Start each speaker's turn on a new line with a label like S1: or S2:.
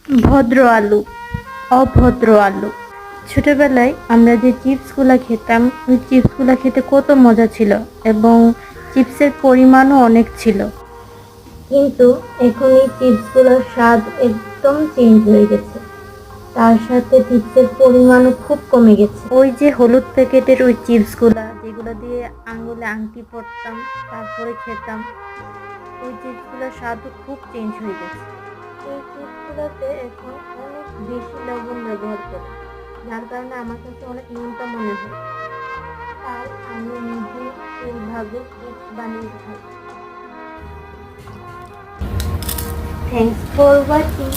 S1: ভদ্র আলু, অভদ্র আলু। ছোটবেলায় আমরা যে চিপসগুলো খেতাম, ওই চিপসগুলো খেতে কত মজা ছিল এবং চিপসের পরিমাণও অনেক ছিল। কিন্তু এখন এই চিপসগুলোর স্বাদ একদম চেঞ্জ হয়ে গেছে। তার সাথে চিপসের পরিমাণও খুব কমে গেছে। ওই যে হলুদ প্যাকেটের ওই চিপসগুলা, যেগুলো দিয়ে আঙুলে আংটি পরতাম, তারপরে খেতাম, ওই চিপসগুলোর স্বাদও খুব চেঞ্জ হয়ে গেছে। এই চিপসগুলোতে এখন অনেক বেশি লবণ ব্যবহার করে, যার কারণে আমার কাছে অনেক নোনতা মনে হয়। তাই আমি নিজে এইভাবে চিপস বানিয়ে খাই। Thanks for watching.